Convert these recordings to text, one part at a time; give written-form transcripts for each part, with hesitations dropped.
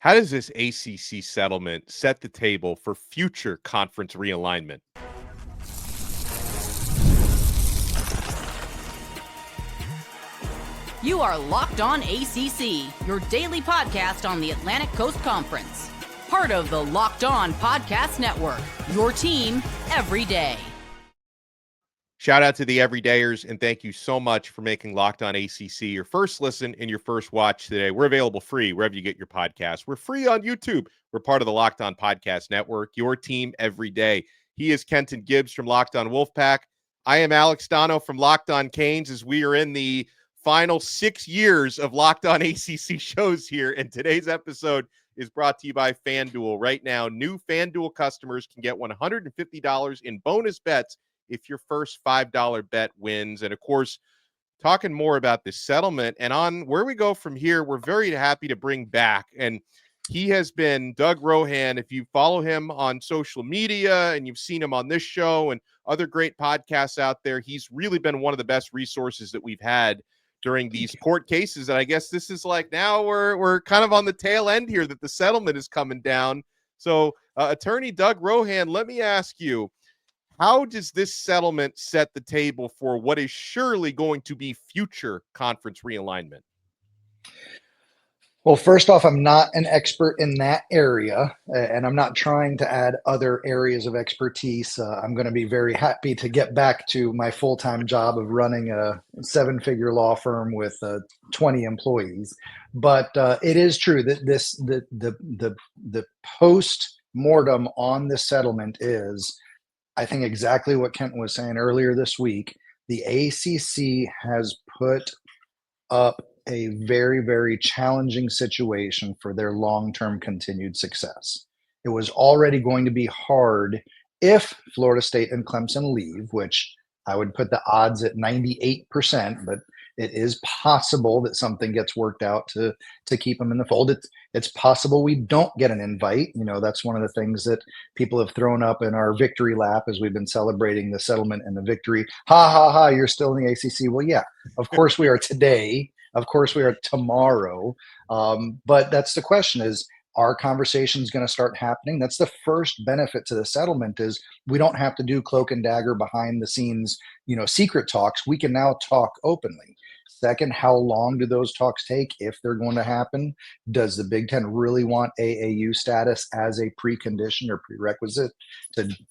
How does this ACC settlement set the table for future conference realignment? You are Locked On ACC, your daily podcast on the Atlantic Coast Conference. Part of the Locked On Podcast Network, your team every day. Shout out to the everydayers, and thank you so much for making Locked On ACC your first listen and your first watch today. We're available free wherever you get your podcasts. We're free on YouTube. We're part of the Locked On Podcast Network, your team every day. He is Kenton Gibbs from Locked On Wolfpack. I am Alex Dono from Locked On Canes, as we are in the final 6 years of Locked On ACC shows here, and today's episode is brought to you by FanDuel. Right now, new FanDuel customers can get $150 in bonus bets if your first $5 bet wins. And of course, talking more about this settlement and on where we go from here, we're very happy to bring back, and he has been Doug Rohan. If you follow him on social media and you've seen him on this show and other great podcasts out there, he's really been one of the best resources that we've had during these court cases. And I guess this is like, now we're kind of on the tail end here that the settlement is coming down. So attorney Doug Rohan, let me ask you, how does this settlement set the table for what is surely going to be future conference realignment? Well, first off, I'm not an expert in that area, and I'm not trying to add other areas of expertise. I'm going to be very happy to get back to my full-time job of running a 7-figure law firm with 20 employees. But it is true that the post-mortem on this settlement is, I think, exactly what Kenton was saying earlier this week. The ACC has put up a very, very challenging situation for their long-term continued success. It was already going to be hard if Florida State and Clemson leave, which I would put the odds at 98%, but it is possible that something gets worked out to keep them in the fold. It's possible we don't get an invite. You know, that's one of the things that people have thrown up in our victory lap as we've been celebrating the settlement and the victory. Ha, ha, ha, you're still in the ACC. Well, yeah, of course we are today. Of course we are tomorrow. But that's the question is, are conversations going to start happening? That's the first benefit to the settlement is we don't have to do cloak and dagger behind the scenes, secret talks. We can now talk openly. Second, how long do those talks take if they're going to happen? Does the Big Ten really want AAU status as a precondition or prerequisite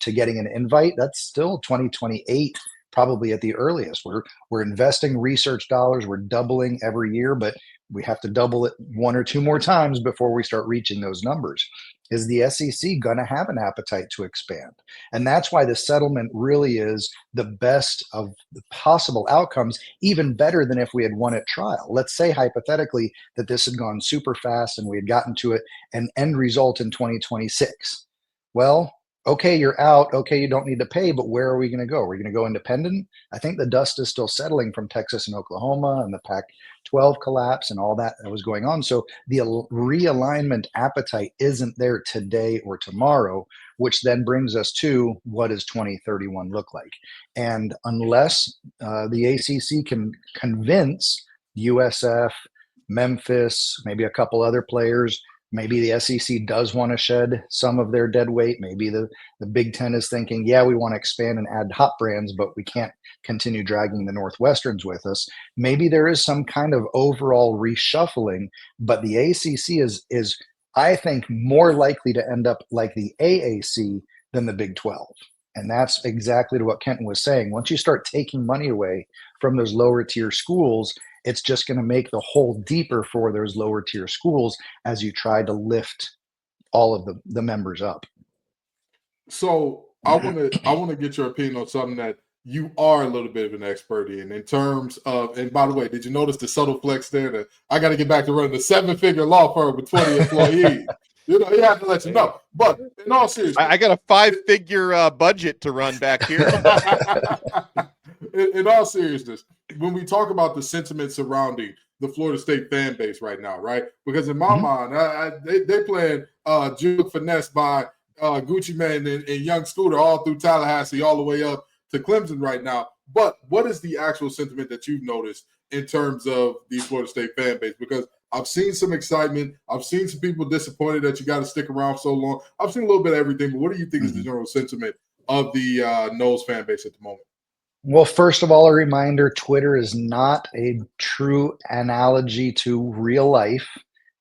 to getting an invite? That's still 2028. Probably at the earliest. We're investing research dollars. We're doubling every year, but we have to double it 1 or 2 more times before we start reaching those numbers. Is the SEC going to have an appetite to expand? And that's why the settlement really is the best of the possible outcomes, even better than if we had won at trial. Let's say hypothetically that this had gone super fast and we had gotten to an end result in 2026. Well, okay, you're out. Okay, you don't need to pay, but where are we going to go? Are we going to go independent? I think the dust is still settling from Texas and Oklahoma and the Pac-12 collapse and all that was going on. So the realignment appetite isn't there today or tomorrow, which then brings us to what does 2031 look like? And unless the ACC can convince USF, Memphis, maybe a couple other players, maybe the SEC does want to shed some of their dead weight. Maybe the Big Ten is thinking, yeah, we want to expand and add hot brands, but we can't continue dragging the Northwesterns with us. Maybe there is some kind of overall reshuffling, but the ACC is I think, more likely to end up like the AAC than the Big 12. And that's exactly what Kenton was saying. Once you start taking money away from those lower tier schools, it's just going to make the hole deeper for those lower tier schools as you try to lift all of the members up. So I want to get your opinion on something that you are a little bit of an expert in terms of, and by the way, did you notice the subtle flex there that I got to get back to running the 7-figure law firm with 20 employees? You know, he had to let you know. But in all seriousness, I got a 5-figure budget to run back here. In all seriousness, when we talk about the sentiment surrounding the Florida State fan base right now, right? Because in my mind, they playing Juke Finesse by Gucci Mane and Young Scooter all through Tallahassee, all the way up to Clemson right now. But what is the actual sentiment that you've noticed in terms of the Florida State fan base? Because I've seen some excitement. I've seen some people disappointed that you got to stick around so long. I've seen a little bit of everything, but what do you think is the general sentiment of the Noles fan base at the moment? Well, first of all, a reminder, Twitter is not a true analogy to real life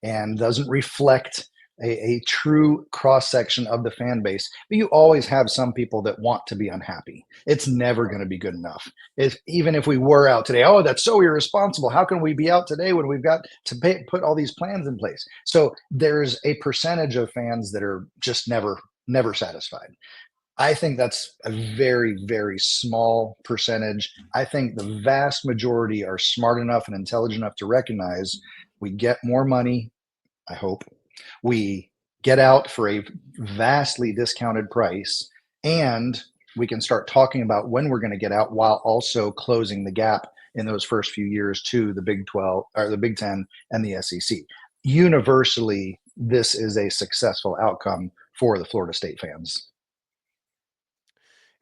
and doesn't reflect a true cross-section of the fan base. But you always have some people that want to be unhappy. It's never going to be good enough. Even if we were out today, oh, that's so irresponsible. How can we be out today when we've got to put all these plans in place? So there's a percentage of fans that are just never satisfied. I think that's a very, very small percentage. I think the vast majority are smart enough and intelligent enough to recognize we get more money, I hope. We get out for a vastly discounted price, and we can start talking about when we're going to get out while also closing the gap in those first few years to the Big 12 or the Big 10 and the SEC. Universally, this is a successful outcome for the Florida State fans.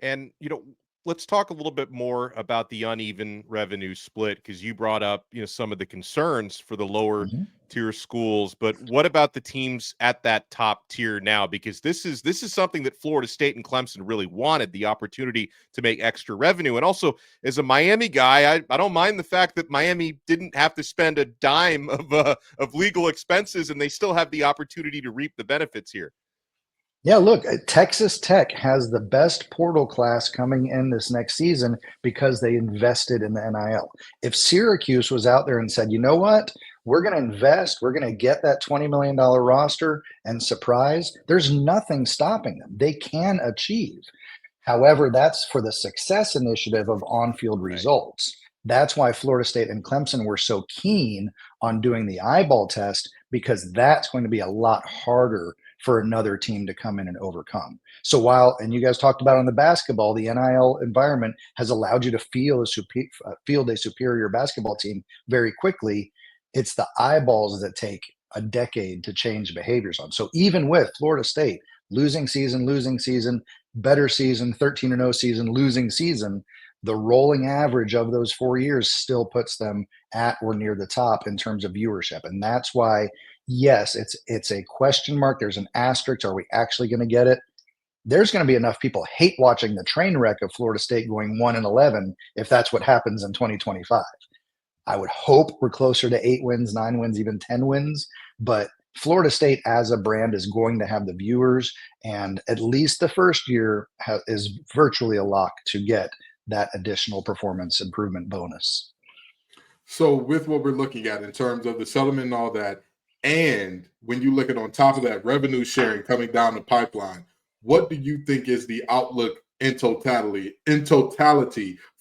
And, let's talk a little bit more about the uneven revenue split, because you brought up, some of the concerns for the lower tier schools. But what about the teams at that top tier now? Because this is something that Florida State and Clemson really wanted, the opportunity to make extra revenue. And also, as a Miami guy, I don't mind the fact that Miami didn't have to spend a dime of legal expenses, and they still have the opportunity to reap the benefits here. Yeah, look, Texas Tech has the best portal class coming in this next season because they invested in the NIL. If Syracuse was out there and said, you know what, we're going to invest, we're going to get that $20 million roster and surprise, there's nothing stopping them. They can achieve. However, that's for the success initiative of on-field results. That's why Florida State and Clemson were so keen on doing the eyeball test, because that's going to be a lot harder for another team to come in and overcome. So and you guys talked about on the basketball, the NIL environment has allowed you to field a superior basketball team very quickly. It's the eyeballs that take a decade to change behaviors on. So even with Florida State losing season, better season, 13-0 season, losing season, the rolling average of those 4 years still puts them at or near the top in terms of viewership. And that's why, yes, it's a question mark. There's an asterisk. Are we actually going to get it? There's going to be enough people hate watching the train wreck of Florida State going 1-11 if that's what happens in 2025. I would hope we're closer to 8 wins, 9 wins, even 10 wins. But Florida State as a brand is going to have the viewers, and at least the first year is virtually a lock to get that additional performance improvement bonus. So with what we're looking at in terms of the settlement and all that, and when you look at on top of that revenue sharing coming down the pipeline, what do you think is the outlook in totality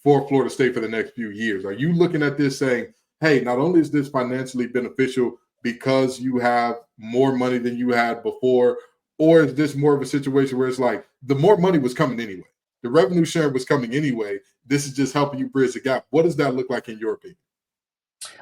for Florida State for the next few years? Are you looking at this saying, hey, not only is this financially beneficial because you have more money than you had before, or is this more of a situation where it's like the more money was coming anyway? The revenue share was coming anyway. This is just helping you bridge the gap. What does that look like in your opinion?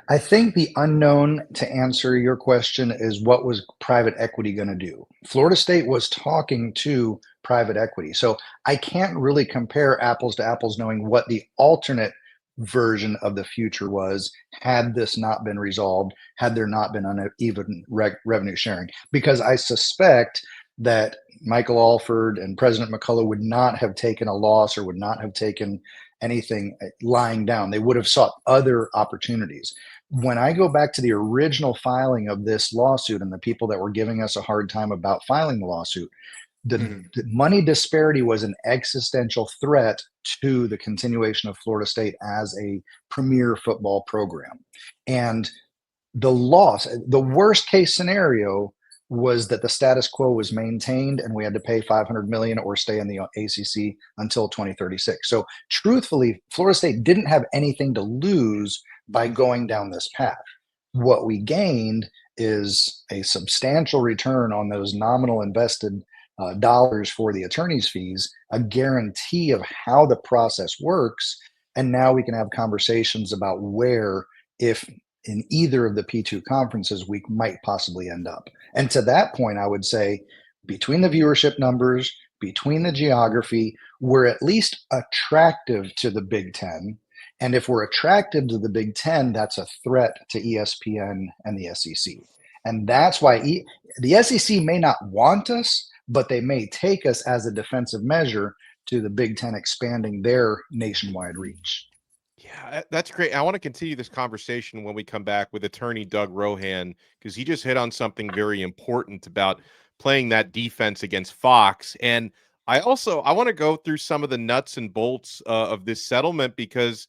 I think the unknown to answer your question is what was private equity going to do? Florida State was talking to private equity. So I can't really compare apples to apples knowing what the alternate version of the future was had this not been resolved, had there not been uneven revenue sharing. Because I suspect that Michael Alford and President McCullough would not have taken a loss or would not have taken anything lying down. They would have sought other opportunities. When I go back to the original filing of this lawsuit and the people that were giving us a hard time about filing the lawsuit, the money disparity was an existential threat to the continuation of Florida State as a premier football program. And the worst case scenario was that the status quo was maintained and we had to pay $500 million or stay in the ACC until 2036. So truthfully, Florida State didn't have anything to lose by going down this path. What we gained is a substantial return on those nominal invested dollars for the attorney's fees, a guarantee of how the process works. And now we can have conversations about where, if in either of the P2 conferences, we might possibly end up. And to that point, I would say between the viewership numbers, between the geography, we're at least attractive to the Big Ten. And if we're attracted to the Big Ten, that's a threat to ESPN and the SEC. And that's why the SEC may not want us, but they may take us as a defensive measure to the Big Ten expanding their nationwide reach. Yeah, that's great. I want to continue this conversation when we come back with attorney Doug Rohan, because he just hit on something very important about playing that defense against Fox. And I want to go through some of the nuts and bolts of this settlement, because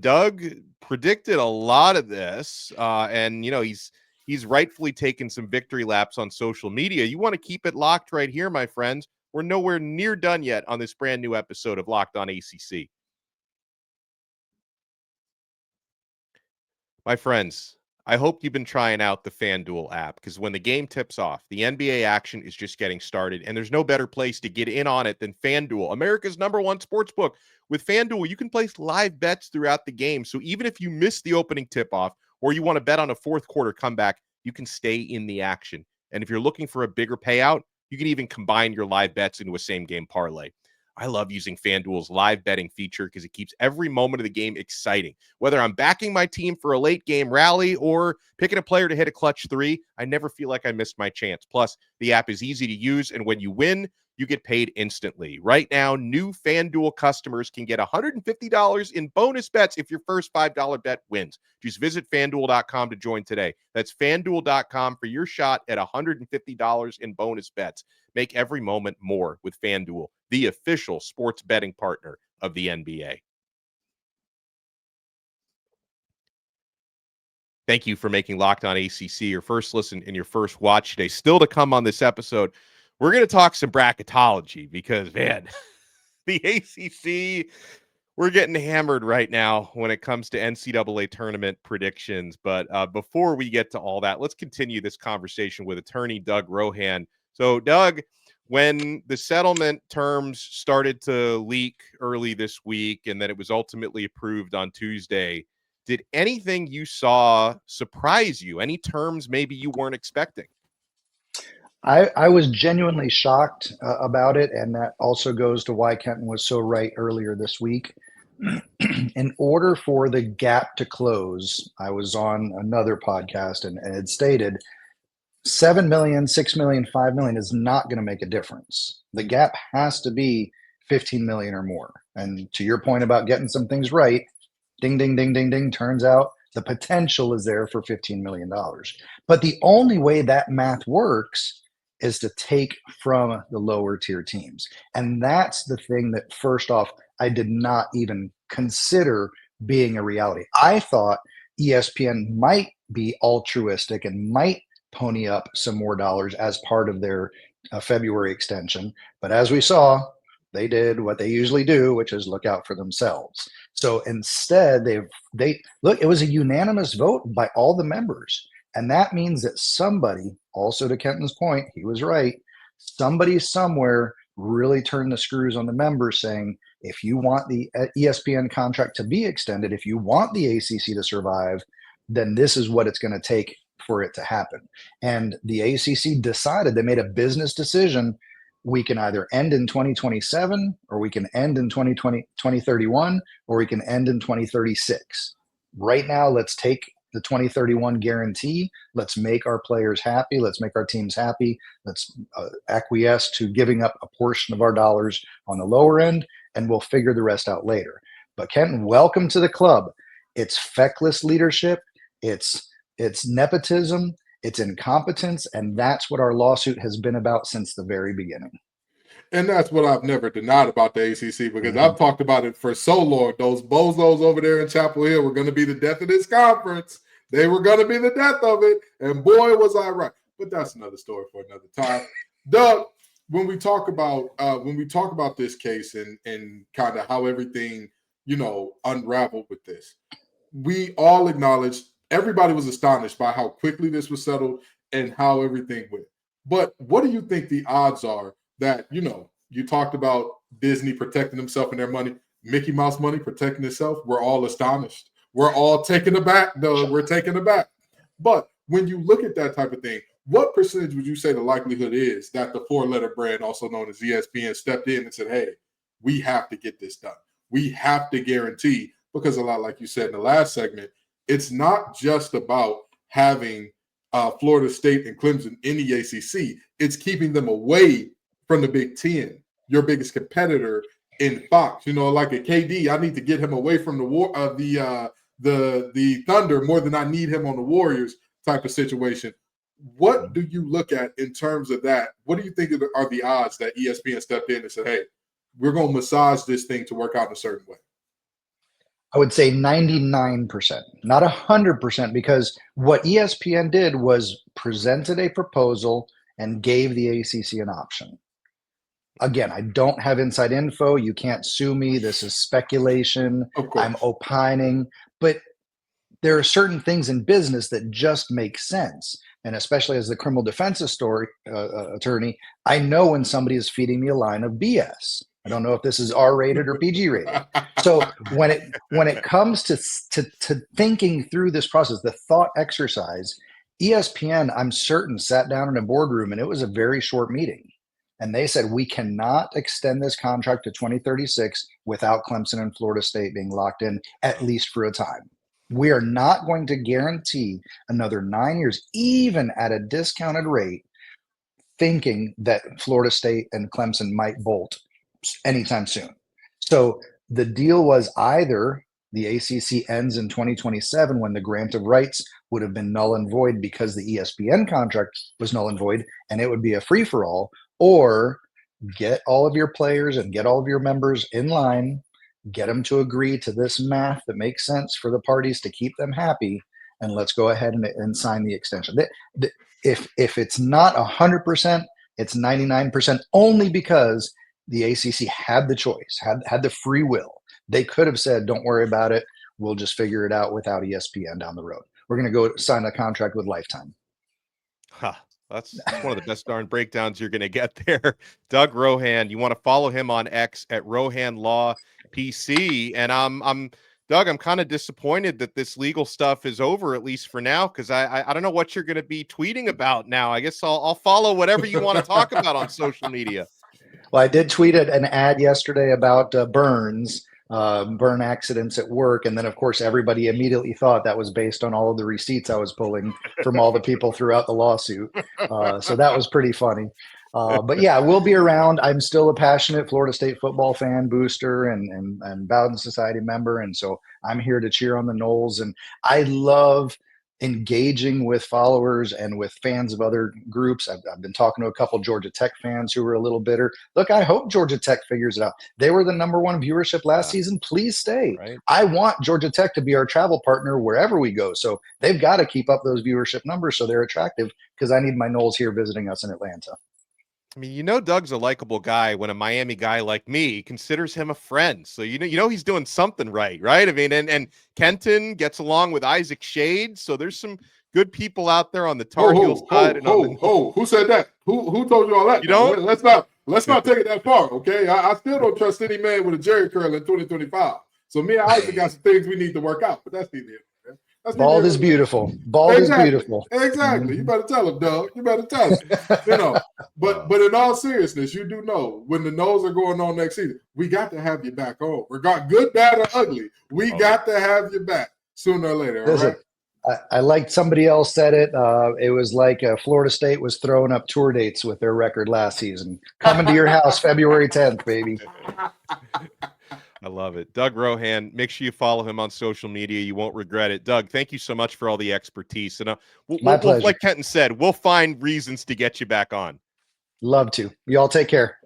Doug predicted a lot of this, and he's rightfully taken some victory laps on social media. You want to keep it locked right here, my friends. We're nowhere near done yet on this brand new episode of Locked On ACC. My friends, I hope you've been trying out the FanDuel app, because when the game tips off, the NBA action is just getting started, and there's no better place to get in on it than FanDuel, America's #1 sportsbook. With FanDuel, you can place live bets throughout the game, so even if you miss the opening tip-off or you want to bet on a fourth quarter comeback, you can stay in the action. And if you're looking for a bigger payout, you can even combine your live bets into a same-game parlay. I love using FanDuel's live betting feature because it keeps every moment of the game exciting. Whether I'm backing my team for a late game rally or picking a player to hit a clutch three, I never feel like I missed my chance. Plus, the app is easy to use, and when you win, you get paid instantly. Right now, new FanDuel customers can get $150 in bonus bets if your first $5 bet wins. Just visit FanDuel.com to join today. That's FanDuel.com for your shot at $150 in bonus bets. Make every moment more with FanDuel, the official sports betting partner of the NBA. Thank you for making Locked On ACC your first listen and your first watch today. Still to come on this episode, we're going to talk some bracketology, because, man, the ACC, we're getting hammered right now when it comes to NCAA tournament predictions. But before we get to all that, let's continue this conversation with attorney Doug Rohan. So, Doug, when the settlement terms started to leak early this week and then it was ultimately approved on Tuesday, did anything you saw surprise you? Any terms maybe you weren't expecting? I was genuinely shocked about it, and that also goes to why Kenton was so right earlier this week. In order for the gap to close, I was on another podcast and it stated 7 million, 6 million, 5 million is not going to make a difference. The gap has to be 15 million or more. And to your point about getting some things right, ding, ding, ding, ding, ding, turns out the potential is there for $15 million. But the only way that math works is to take from the lower tier teams. And that's the thing that, first off, I did not even consider being a reality. I thought ESPN might be altruistic and might pony up some more dollars as part of their February extension. But as we saw, they did what they usually do, which is look out for themselves. So instead, they look, it was a unanimous vote by all the members. And that means that somebody, also to Kenton's point, he was right, somebody somewhere really turned the screws on the members, saying, if you want the ESPN contract to be extended, if you want the ACC to survive, then this is what it's going to take for it to happen. And the ACC decided, they made a business decision. We can either end in 2027, or we can end in 2031, or we can end in 2036. Right now, let's take the 2031 guarantee. Let's make our players happy. Let's make our teams happy. Let's acquiesce to giving up a portion of our dollars on the lower end, and we'll figure the rest out later. But Kenton, welcome to the club. It's feckless leadership. It's nepotism. It's incompetence. And that's what our lawsuit has been about since the very beginning. And that's what I've never denied about the ACC, because I've talked about it for so long. Those bozos over there in Chapel Hill were going to be the death of this conference. They were going to be the death of it. And boy, was I right. But that's another story for another time. Doug, when we talk about this case and kind of how everything, unraveled with this, we all acknowledge, everybody was astonished by how quickly this was settled and how everything went. But what do you think the odds are that, you talked about Disney protecting themselves and their money, Mickey Mouse money protecting itself? We're all astonished. We're all taken aback, Doug. We're taken aback. But when you look at that type of thing, what percentage would you say the likelihood is that the four-letter brand, also known as ESPN, stepped in and said, hey, we have to get this done. We have to guarantee, because a lot, like you said in the last segment, it's not just about having Florida State and Clemson in the ACC. It's keeping them away from the Big Ten, your biggest competitor in Fox. Like a KD, I need to get him away from the Thunder more than I need him on the Warriors type of situation. What do you look at in terms of that? What do you think are the odds that ESPN stepped in and said, hey, we're going to massage this thing to work out in a certain way? I would say 99%, not 100%, because what ESPN did was presented a proposal and gave the ACC an option. Again, I don't have inside info. You can't sue me. This is speculation. I'm opining. But there are certain things in business that just make sense. And especially as the criminal defense attorney, I know when somebody is feeding me a line of BS. I don't know if this is R-rated or PG-rated. So when it comes to thinking through this process, the thought exercise, ESPN, I'm certain, sat down in a boardroom, and it was a very short meeting. And they said, we cannot extend this contract to 2036 without Clemson and Florida State being locked in, at least for a time. We are not going to guarantee another 9 years, even at a discounted rate, thinking that Florida State and Clemson might bolt anytime soon. So the deal was either the ACC ends in 2027 when the grant of rights would have been null and void because the ESPN contract was null and void, and it would be a free-for-all, or get all of your players and get all of your members in line, get them to agree to this math that makes sense for the parties to keep them happy, and let's go ahead and sign the extension. If it's not 100%, it's 99%, only because the ACC had the choice, had the free will. They could have said, don't worry about it. We'll just figure it out without ESPN down the road. We're going to go sign a contract with Lifetime. That's one of the best darn breakdowns you're going to get there. Doug Rohan, you want to follow him on X at Rohan Law PC. And Doug, I'm kind of disappointed that this legal stuff is over, at least for now, because I don't know what you're going to be tweeting about now. I guess I'll follow whatever you want to talk about on social media. Well, I did tweet an ad yesterday about burn accidents at work. And then, of course, everybody immediately thought that was based on all of the receipts I was pulling from all the people throughout the lawsuit. So that was pretty funny. But yeah, we'll be around. I'm still a passionate Florida State football fan, booster, and Bowden Society member. And so I'm here to cheer on the Noles. And I love engaging with followers and with fans of other groups. I've been talking to a couple Georgia Tech fans who were a little bitter. Look, I hope Georgia Tech figures it out. They were the #1 viewership last season. Please stay. Right. I want Georgia Tech to be our travel partner wherever we go. So they've got to keep up those viewership numbers so they're attractive, because I need my Noles here visiting us in Atlanta. I mean, Doug's a likable guy when a Miami guy like me considers him a friend. So, he's doing something right? I mean, and Kenton gets along with Isaac Shade. So there's some good people out there on the Tar Heels side. Who said that? Who told you all that? You don't? Let's not take it that far, okay? I still don't trust any man with a Jerry curl in 2025. So me and Isaac got some things we need to work out, but that's neither. Bald is beautiful. Bald is beautiful. Exactly. You better tell him, Doug. You better tell him. But in all seriousness, you do know when the Noles are going on next season, we got to have you back home. Regardless, good, bad, or ugly, we got to have you back sooner or later. Listen, all right? I liked somebody else said it. It was like Florida State was throwing up tour dates with their record last season. Coming to your house February 10th, baby. I love it. Doug Rohan, make sure you follow him on social media. You won't regret it. Doug, thank you so much for all the expertise. And My pleasure. Like Kenton said, we'll find reasons to get you back on. Love to. You all take care.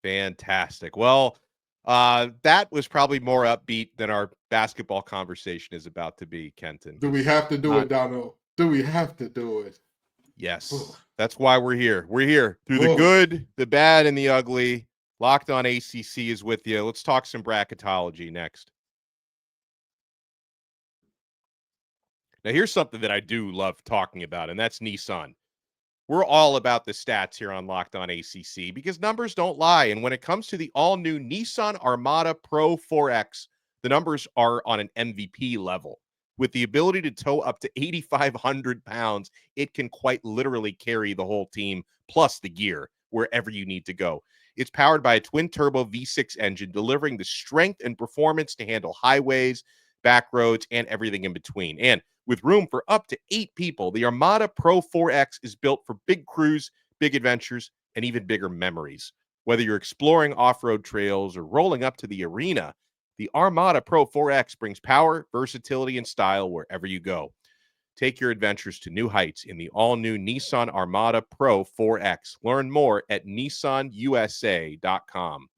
Fantastic. Well, that was probably more upbeat than our basketball conversation is about to be, Kenton. Do we have to do it, Dono? Do we have to do it? Yes. That's why we're here. We're here through the good, the bad, and the ugly. Locked On ACC is with you. Let's talk some bracketology next. Now, here's something that I do love talking about, and that's Nissan. We're all about the stats here on Locked On ACC because numbers don't lie. And when it comes to the all-new Nissan Armada Pro 4X, the numbers are on an MVP level. With the ability to tow up to 8,500 pounds, it can quite literally carry the whole team plus the gear wherever you need to go. It's powered by a twin-turbo V6 engine, delivering the strength and performance to handle highways, back roads, and everything in between. And with room for up to 8 people, the Armada Pro 4X is built for big crews, big adventures, and even bigger memories. Whether you're exploring off-road trails or rolling up to the arena, the Armada Pro 4X brings power, versatility, and style wherever you go. Take your adventures to new heights in the all-new Nissan Armada Pro 4X. Learn more at nissanusa.com.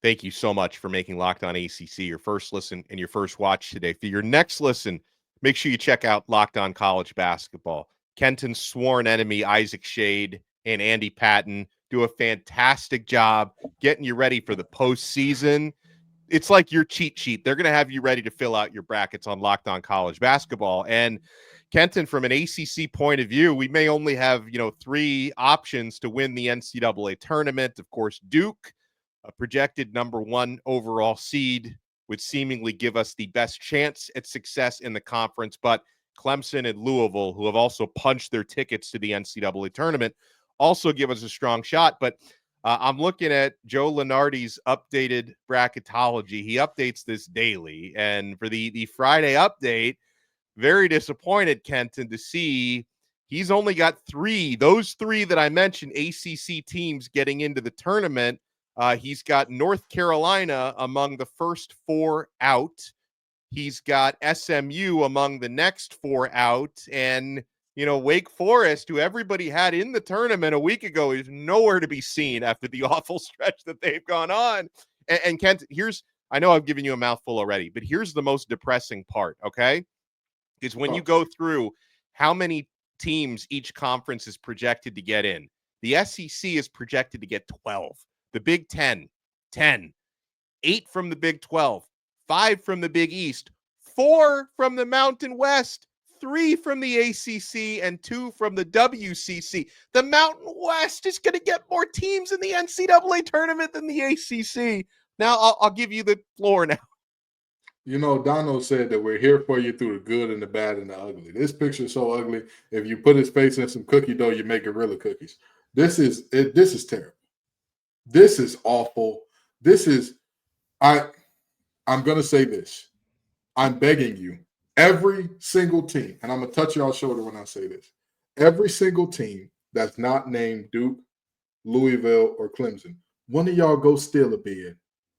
Thank you so much for making Locked On ACC your first listen and your first watch today. For your next listen, make sure you check out Locked On College Basketball. Kenton's sworn enemy, Isaac Shade, and Andy Patton do a fantastic job getting you ready for the postseason. It's like your cheat sheet. They're going to have you ready to fill out your brackets on Locked On College Basketball. And Kenton, from an ACC point of view, we may only have, 3 options to win the NCAA tournament. Of course, Duke, a projected number 1 overall seed, would seemingly give us the best chance at success in the conference. But Clemson and Louisville, who have also punched their tickets to the NCAA tournament, also give us a strong shot. But I'm looking at Joe Lunardi's updated bracketology. He updates this daily. And for the Friday update, very disappointed, Kenton, to see he's only got 3. Those 3 that I mentioned, ACC teams getting into the tournament. He's got North Carolina among the first 4 out. He's got SMU among the next 4 out. And Wake Forest, who everybody had in the tournament a week ago, is nowhere to be seen after the awful stretch that they've gone on. And Kent, I know I've given you a mouthful already, but here's the most depressing part, okay? Is when you go through how many teams each conference is projected to get in. The SEC is projected to get 12. The Big 10, 10. 8 from the Big 12. 5 from the Big East. 4 from the Mountain West. 3 from the ACC and 2 from the WCC. The Mountain West is going to get more teams in the NCAA tournament than the ACC. Now, I'll give you the floor now. Dono said that we're here for you through the good and the bad and the ugly. This picture is so ugly. If you put his face in some cookie dough, you make gorilla cookies. This is terrible. This is awful. I'm going to say this. I'm begging you. Every single team, and I'm going to touch y'all's shoulder when I say this, every single team that's not named Duke, Louisville, or Clemson, one of y'all go steal a bid.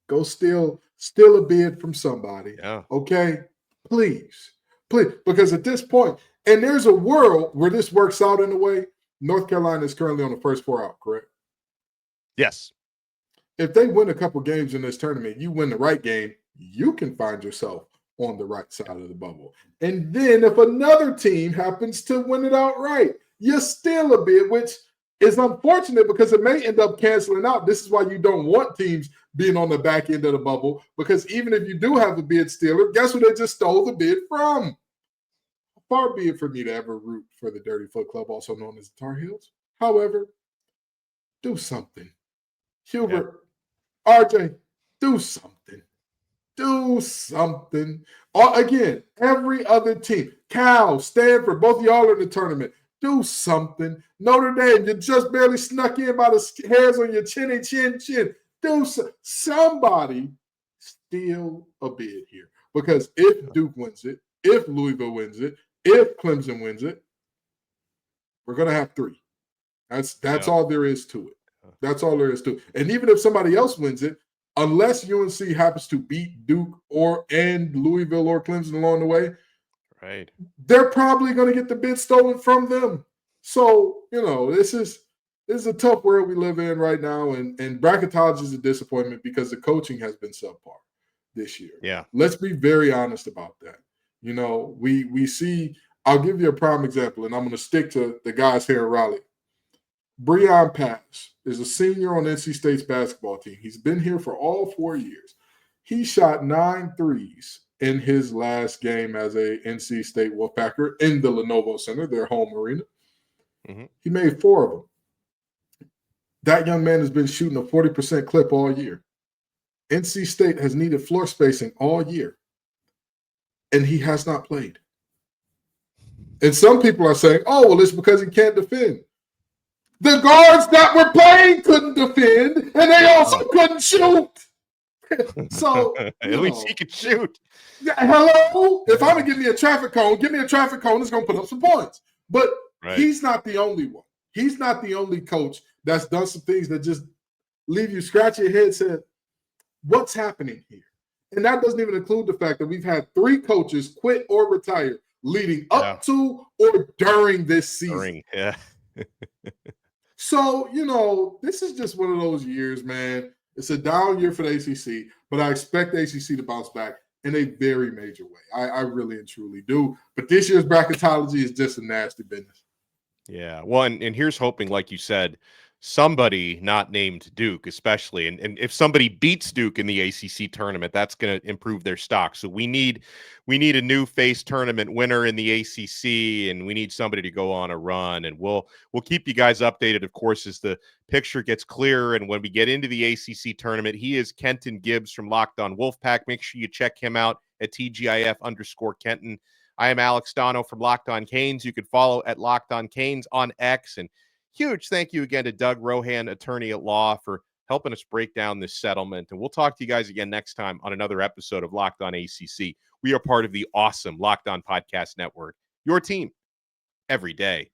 Go steal a bid from somebody. Yeah. Okay? Please. Because at this point, and there's a world where this works out in a way. North Carolina is currently on the first 4 out, correct? Yes. If they win a couple games in this tournament, you win the right game, you can find yourself on the right side of the bubble. And then if another team happens to win it outright, you steal a bid, which is unfortunate because it may end up canceling out. This is why you don't want teams being on the back end of the bubble, because even if you do have a bid stealer, guess who they just stole the bid from? Far be it for me to ever root for the Dirty Foot Club, also known as the Tar Heels. However, do something. Hubert, RJ, do something. Do something. Again, every other team, Cal, Stanford, both of y'all are in the tournament. Do something. Notre Dame, you just barely snuck in by the hairs on your chin. Somebody steal a bid here. Because if Duke wins it, if Louisville wins it, if Clemson wins it, we're going to have 3. That's all there is to it. That's all there is to it. And even if somebody else wins it, unless UNC happens to beat Duke and Louisville or Clemson along the way, right, they're probably going to get the bid stolen from them. So, this is a tough world we live in right now, and bracketology is a disappointment because the coaching has been subpar this year. Yeah. Let's be very honest about that. We see, I'll give you a prime example, and I'm going to stick to the guys here in Raleigh. Breon Pass is a senior on NC State's basketball team. He's been here for all 4 years. He shot 9 threes in his last game as a NC State Wolfpacker in the Lenovo Center, their home arena. Mm-hmm. He made 4 of them. That young man has been shooting a 40% clip all year. NC State has needed floor spacing all year, and he has not played. And some people are saying, oh, well, it's because he can't defend. The guards that were playing couldn't defend, and they also couldn't shoot. So at least he could shoot. Hello? If I'm going to give me a traffic cone, give me a traffic cone that's going to put up some points. But he's not the only one. He's not the only coach that's done some things that just leave you scratching your head saying, what's happening here? And that doesn't even include the fact that we've had 3 coaches quit or retire leading up to or during this season. So, this is just one of those years, man. It's a down year for the ACC, but I expect the ACC to bounce back in a very major way. I really and truly do. But this year's bracketology is just a nasty business. Yeah. Well, and here's hoping, like you said, somebody not named Duke, especially, and if somebody beats Duke in the ACC tournament, that's going to improve their stock. So we need a new face tournament winner in the ACC, and we need somebody to go on a run. And we'll keep you guys updated, of course, as the picture gets clearer. And when we get into the ACC tournament, he is Kenton Gibbs from Locked On Wolfpack. Make sure you check him out at TGIF_Kenton. I am Alex Dono from Locked On Canes. You can follow at Locked On Canes on X. And huge thank you again to Doug Rohan, attorney at law, for helping us break down this settlement. And we'll talk to you guys again next time on another episode of Locked On ACC. We are part of the awesome Locked On Podcast Network, your team every day.